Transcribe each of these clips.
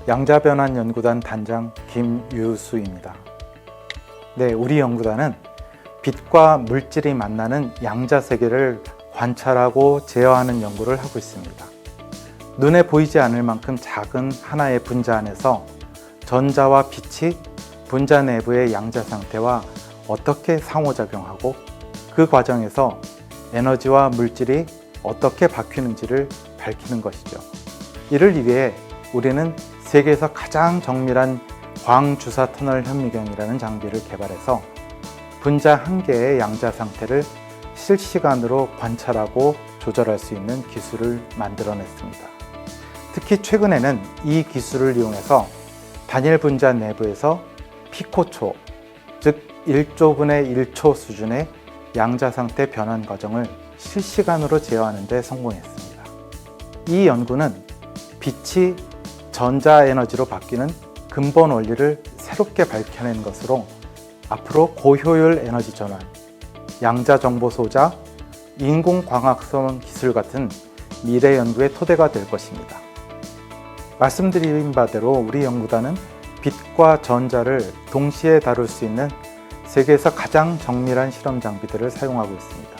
양자변환연구단 단장 김유수입니다. 네, 우리 연구단은 빛과 물질이 만나는 양자세계를 관찰하고 제어하는 연구를 하고 있습니다. 눈에 보이지 않을 만큼 작은 하나의 분자 안에서 전자와 빛이 분자 내부의 양자 상태와 어떻게 상호작용하고 그 과정에서 에너지와 물질이 어떻게 바뀌는지를 밝히는 것이죠. 이를 위해 우리는 세계에서 가장 정밀한 광주사 터널 현미경이라는 장비를 개발해서 분자 한 개의 양자 상태를 실시간으로 관찰하고 조절할 수 있는 기술을 만들어냈습니다. 특히 최근에는 이 기술을 이용해서 단일 분자 내부에서 피코초, 즉 1조분의 1초 수준의 양자 상태 변환 과정을 실시간으로 제어하는 데 성공했습니다. 이 연구는 빛이 전자 에너지로 바뀌는 근본 원리를 새롭게 밝혀낸 것으로 앞으로 고효율 에너지 전환, 양자 정보 소자, 인공광학성 기술 같은 미래 연구의 토대가 될 것입니다. 말씀드린 바대로 우리 연구단은 빛과 전자를 동시에 다룰 수 있는 세계에서 가장 정밀한 실험 장비들을 사용하고 있습니다.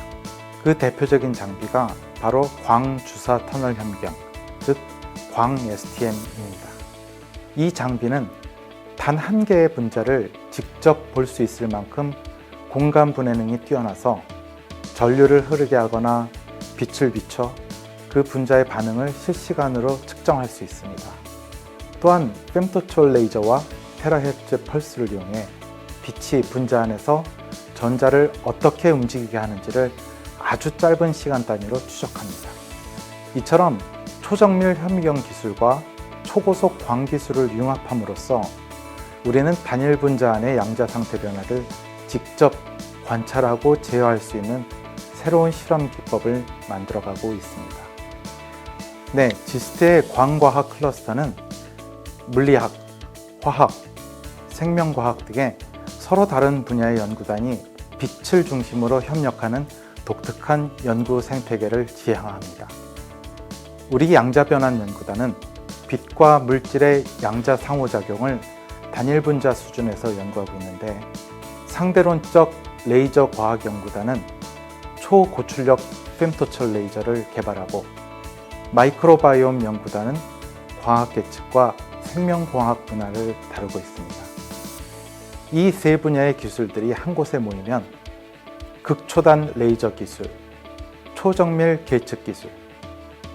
그 대표적인 장비가 바로 광주사 터널 현미경, 즉 광-STM입니다. 이 장비는 단 한 개의 분자를 직접 볼 수 있을 만큼 공간 분해능이 뛰어나서 전류를 흐르게 하거나 빛을 비춰 그 분자의 반응을 실시간으로 측정할 수 있습니다. 또한 femtochol 레이저와 테라헤르츠 펄스를 이용해 빛이 분자 안에서 전자를 어떻게 움직이게 하는지를 아주 짧은 시간 단위로 추적합니다. 이처럼 초정밀 현미경 기술과 초고속 광 기술을 융합함으로써 우리는 단일 분자 안의 양자 상태 변화를 직접 관찰하고 제어할 수 있는 새로운 실험 기법을 만들어가고 있습니다. 네, 지스트의 광과학 클러스터는 물리학, 화학, 생명과학 등의 서로 다른 분야의 연구단이 빛을 중심으로 협력하는 독특한 연구 생태계를 지향합니다. 우리 양자변환 연구단은 빛과 물질의 양자 상호작용을 단일 분자 수준에서 연구하고 있는데, 상대론적 레이저 과학 연구단은 초고출력 femtochol 레이저를 개발하고, 마이크로바이옴 연구단은 과학 예측과 생명공학 분야를 다루고 있습니다. 이 세 분야의 기술들이 한 곳에 모이면 극초단 레이저 기술, 초정밀 계측 기술,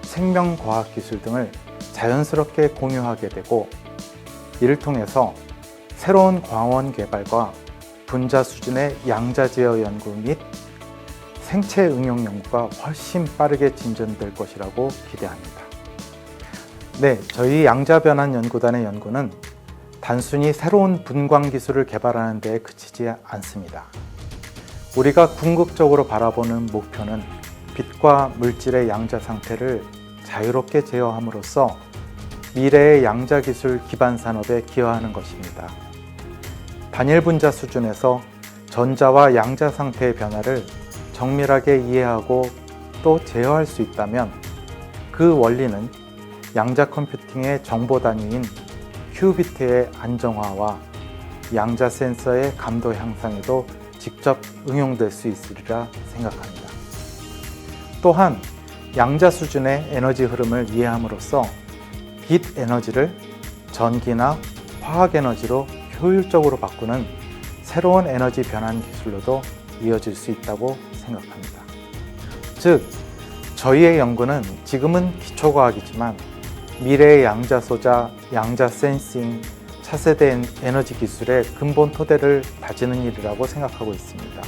생명과학 기술 등을 자연스럽게 공유하게 되고, 이를 통해서 새로운 광원 개발과 분자 수준의 양자 제어 연구 및 생체 응용 연구가 훨씬 빠르게 진전될 것이라고 기대합니다. 네, 저희 양자변환 연구단의 연구는 단순히 새로운 분광 기술을 개발하는 데에 그치지 않습니다. 우리가 궁극적으로 바라보는 목표는 빛과 물질의 양자 상태를 자유롭게 제어함으로써 미래의 양자 기술 기반 산업에 기여하는 것입니다. 단일 분자 수준에서 전자와 양자 상태의 변화를 정밀하게 이해하고 또 제어할 수 있다면 그 원리는 양자 컴퓨팅의 정보 단위인 큐비트의 안정화와 양자 센서의 감도 향상에도 직접 응용될 수 있으리라 생각합니다. 또한 양자 수준의 에너지 흐름을 이해함으로써 빛 에너지를 전기나 화학 에너지로 효율적으로 바꾸는 새로운 에너지 변환 기술로도 이어질 수 있다고 생각합니다. 즉, 저희의 연구는 지금은 기초과학이지만 미래의 양자 소자, 양자 센싱, 차세대 에너지 기술의 근본 토대를 다지는 일이라고 생각하고 있습니다.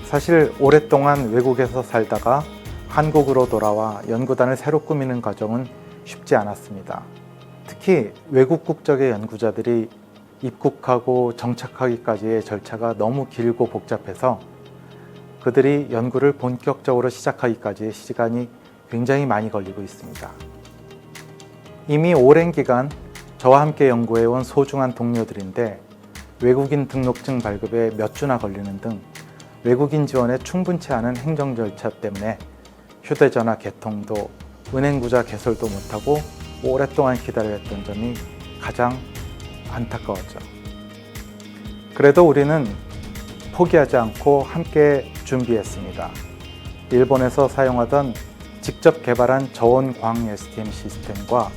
사실 오랫동안 외국에서 살다가 한국으로 돌아와 연구단을 새로 꾸미는 과정은 쉽지 않았습니다. 특히 외국 국적의 연구자들이 입국하고 정착하기까지의 절차가 너무 길고 복잡해서 그들이 연구를 본격적으로 시작하기까지의 시간이 굉장히 많이 걸리고 있습니다. 이미 오랜 기간 저와 함께 연구해온 소중한 동료들인데 외국인 등록증 발급에 몇 주나 걸리는 등 외국인 지원에 충분치 않은 행정 절차 때문에 휴대전화 개통도 은행 구자 개설도 못하고 오랫동안 기다렸던 점이 가장 안타까웠죠. 그래도 우리는 포기하지 않고 함께 준비했습니다. 일본에서 사용하던 직접 개발한 저온 광 STM 시스템과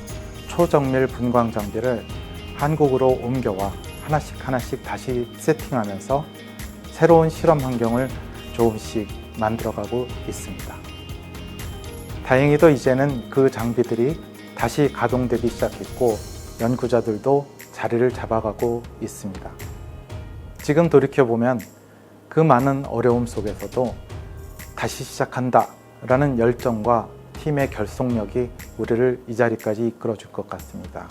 초정밀 분광 장비를 한국으로 옮겨와 하나씩 다시 세팅하면서 새로운 실험 환경을 조금씩 만들어가고 있습니다. 다행히도 이제는 그 장비들이 다시 가동되기 시작했고 연구자들도 자리를 잡아가고 있습니다. 지금 돌이켜보면 그 많은 어려움 속에서도 다시 시작한다 라는 열정과 팀의 결속력이 우리를 이 자리까지 이끌어 줄 것 같습니다.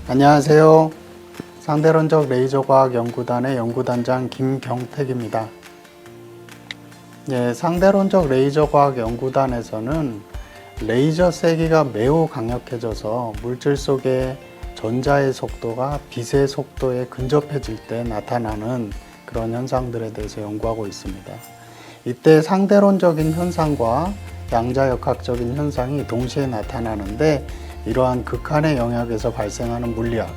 안녕하세요. 상대론적 레이저과학 연구단의 연구단장 김경택입니다. 상대론적 레이저과학 연구단에서는 레이저 세기가 매우 강력해져서 물질 속의 전자의 속도가 빛의 속도에 근접해질 때 나타나는 그런 현상들에 대해서 연구하고 있습니다. 이때 상대론적인 현상과 양자역학적인 현상이 동시에 나타나는데 이러한 극한의 영역에서 발생하는 물리학,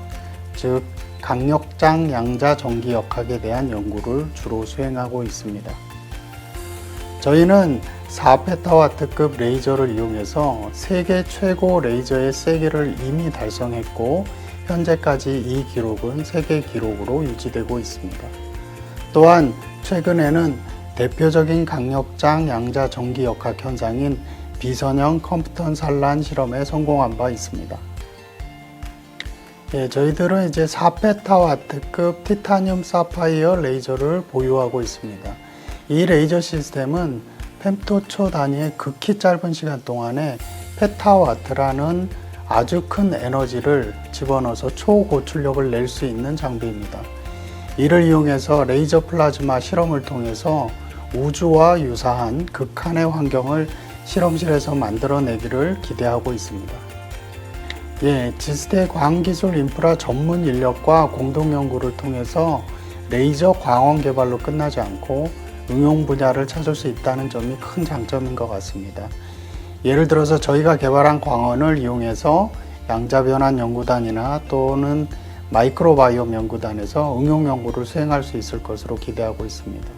즉 강력장 양자 전기역학에 대한 연구를 주로 수행하고 있습니다. 저희는 4페타와트급 레이저를 이용해서 세계 최고 레이저의 세기를 이미 달성했고 현재까지 이 기록은 세계 기록으로 유지되고 있습니다. 또한 최근에는 대표적인 강력장 양자 전기역학 현상인 비선형 컴퓨턴 산란 실험에 성공한 바 있습니다. 저희들은 이제 4페타와트급 티타늄 사파이어 레이저를 보유하고 있습니다. 이 레이저 시스템은 펜토초 단위의 극히 짧은 시간 동안에 페타와트라는 아주 큰 에너지를 집어넣어서 초고출력을 낼 수 있는 장비입니다. 이를 이용해서 레이저 플라즈마 실험을 통해서 우주와 유사한 극한의 환경을 실험실에서 만들어내기를 기대하고 있습니다. 지스테 광기술 인프라 전문 인력과 공동 연구를 통해서 레이저 광원 개발로 끝나지 않고 응용 분야를 찾을 수 있다는 점이 큰 장점인 것 같습니다. 예를 들어서 저희가 개발한 광원을 이용해서 양자변환 연구단이나 또는 마이크로바이옴 연구단에서 응용 연구를 수행할 수 있을 것으로 기대하고 있습니다.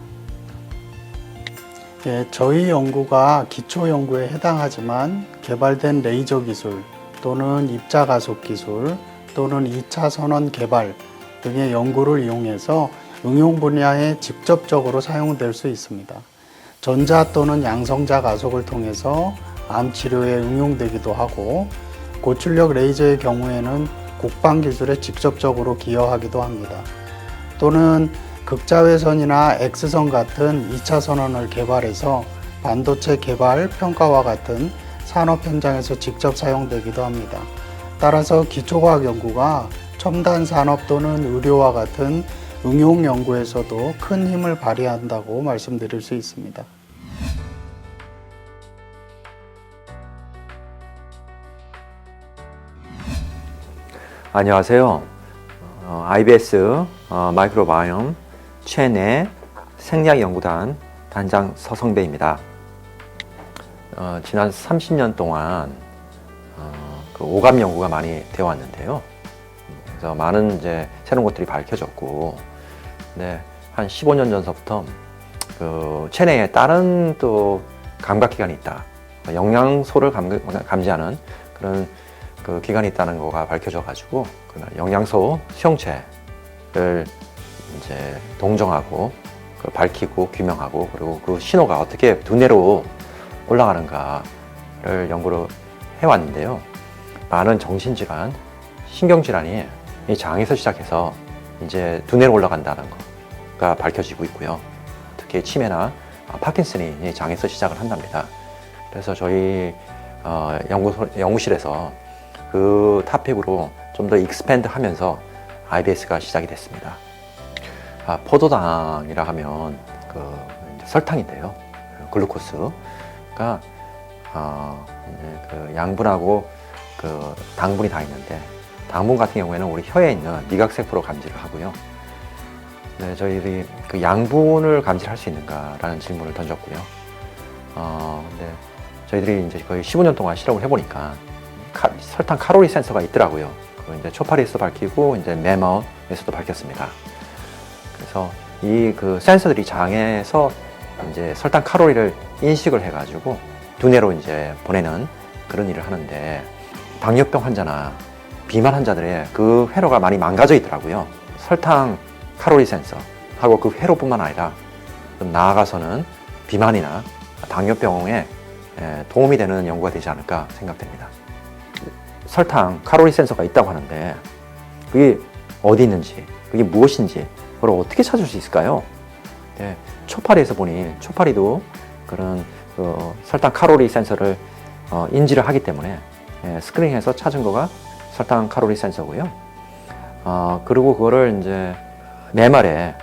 저희 연구가 기초 연구에 해당하지만 개발된 레이저 기술 또는 입자 가속 기술 또는 2차 선원 개발 등의 연구를 이용해서 응용 분야에 직접적으로 사용될 수 있습니다. 전자 또는 양성자 가속을 통해서 암 치료에 응용되기도 하고 고출력 레이저의 경우에는 국방 기술에 직접적으로 기여하기도 합니다. 또는 극자외선이나 X선 같은 2차 선원을 개발해서 반도체 개발, 평가와 같은 산업 현장에서 직접 사용되기도 합니다. 따라서 기초과학 연구가 첨단 산업 또는 의료와 같은 응용 연구에서도 큰 힘을 발휘한다고 말씀드릴 수 있습니다. 안녕하세요. IBS 마이크로바이옴 최내 생략연구단 단장 서성배입니다. 지난 30년 동안 그 오감 연구가 많이 되어 왔는데요. 그래서 많은 이제 새로운 것들이 밝혀졌고, 한 15년 전서부터 그 체내에 다른 또 감각기관이 있다. 영양소를 감지하는 그런 그 기관이 있다는 거가 밝혀져 가지고 영양소 수용체를 이제 동정하고 밝히고 규명하고 그리고 그 신호가 어떻게 두뇌로 올라가는가를 연구를 해왔는데요. 많은 정신질환, 신경질환이 이 장에서 시작해서 이제 두뇌로 올라간다는 거가 밝혀지고 있고요. 특히 치매나 파킨슨이 장에서 시작을 한답니다. 그래서 저희 연구실에서 그 토픽으로 좀 더 익스팬드 하면서 IBS가 시작이 됐습니다. 포도당이라 하면 그 설탕인데요. 글루코스가 그 양분하고 그 당분이 다 있는데, 당분 같은 경우에는 우리 혀에 있는 미각세포로 감지를 하고요. 저희들이 그 양분을 감지할 수 있는가라는 질문을 던졌고요. 근데 저희들이 이제 거의 15년 동안 실험을 해보니까 설탕 칼로리 센서가 있더라고요. 그 이제 초파리에서도 밝히고 이제 메머에서도 밝혔습니다. 그래서 이 그 센서들이 장에서 이제 설탕 칼로리를 인식을 해가지고 두뇌로 이제 보내는 그런 일을 하는데, 당뇨병 환자나 비만 환자들의 그 회로가 많이 망가져 있더라고요. 설탕 칼로리 센서하고 그 회로뿐만 아니라 나아가서는 비만이나 당뇨병에 도움이 되는 연구가 되지 않을까 생각됩니다. 설탕 칼로리 센서가 있다고 하는데 그게 어디 있는지, 그게 무엇인지, 그걸 어떻게 찾을 수 있을까요? 네, 초파리에서 보니 초파리도 그런 설탕 칼로리 센서를 인지를 하기 때문에 스크린해서 찾은 거가 설탕 칼로리 센서고요. 그리고 그거를 이제 뇌말에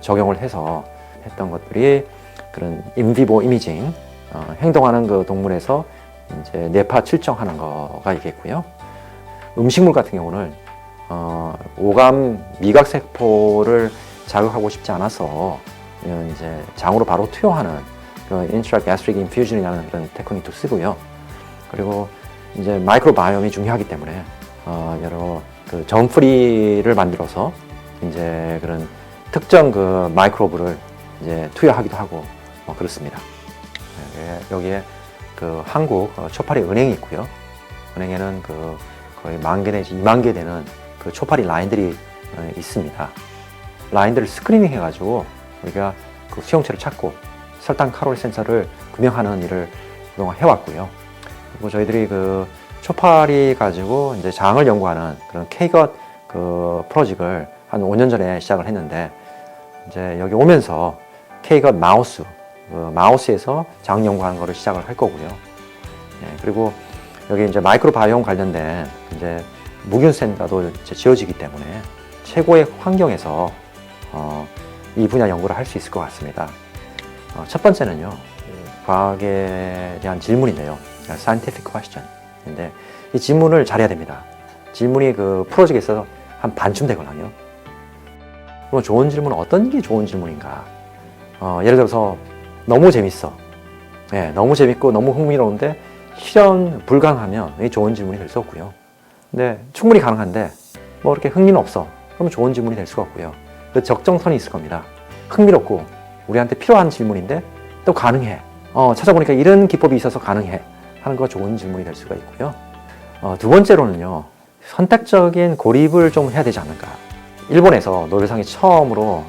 적용을 해서 했던 것들이 그런 인비보 이미징, 행동하는 그 동물에서 이제 뇌파 측정하는 거가 있겠고요. 음식물 같은 경우는 오감 미각 세포를 자극하고 싶지 않아서 이제 장으로 바로 투여하는 그 intragastric infusion이라는 그런 테크닉도 쓰고요. 그리고 이제 마이크로바이옴이 중요하기 때문에 여러 그 전프리를 만들어서 이제 그런 특정 그 마이크로브를 이제 투여하기도 하고 그렇습니다. 여기에 그 한국 초파리 은행이 있고요. 은행에는 그 거의 10,000개 내지 20,000개 되는 그 초파리 라인들이 있습니다. 라인들을 스크리닝 해가지고 우리가 그 수용체를 찾고 설탕 칼로리 센서를 규명하는 일을 그동안 해왔고요. 그리고 저희들이 그 초파리 가지고 이제 장을 연구하는 그런 K것 그 프로젝트를 한 5년 전에 시작을 했는데, 이제 여기 오면서 K것 마우스, 그 마우스에서 장 연구하는 거를 시작을 할 거고요. 그리고 여기 이제 마이크로바이옴 관련된 이제 무균 센터도 이제 지어지기 때문에 최고의 환경에서 이 분야 연구를 할 수 있을 것 같습니다. 첫 번째는요, 과학에 대한 질문인데요. scientific question. 근데 이 질문을 잘해야 됩니다. 질문이 그 프로젝트에서 한 반쯤 되거든요. 그럼 좋은 질문은 어떤 게 좋은 질문인가? 예를 들어서 너무 재밌어. 너무 재밌고 너무 흥미로운데 실현 불가능하면 이게 좋은 질문이 될 수 없고요. 근데 충분히 가능한데 뭐 이렇게 흥미는 없어. 그러면 좋은 질문이 될 수가 없고요. 그 적정선이 있을 겁니다. 흥미롭고 우리한테 필요한 질문인데 또 가능해. 찾아보니까 이런 기법이 있어서 가능해. 하는 거 좋은 질문이 될 수가 있고요. 두 번째로는요, 선택적인 고립을 좀 해야 되지 않을까. 일본에서 노벨상이 처음으로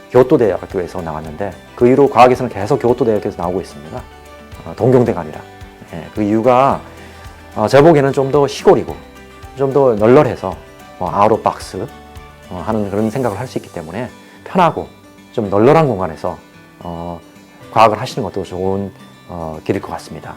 교토 대학교에서 나왔는데 그 이후로 과학에서는 계속 교토 대학교에서 나오고 있습니다. 동경대가 아니라. 그 이유가 제 보기에는 좀 더 시골이고 좀 더 널널해서 아웃 오브 박스 하는 그런 생각을 할 수 있기 때문에 편하고 좀 널널한 공간에서 과학을 하시는 것도 좋은 길일 것 같습니다.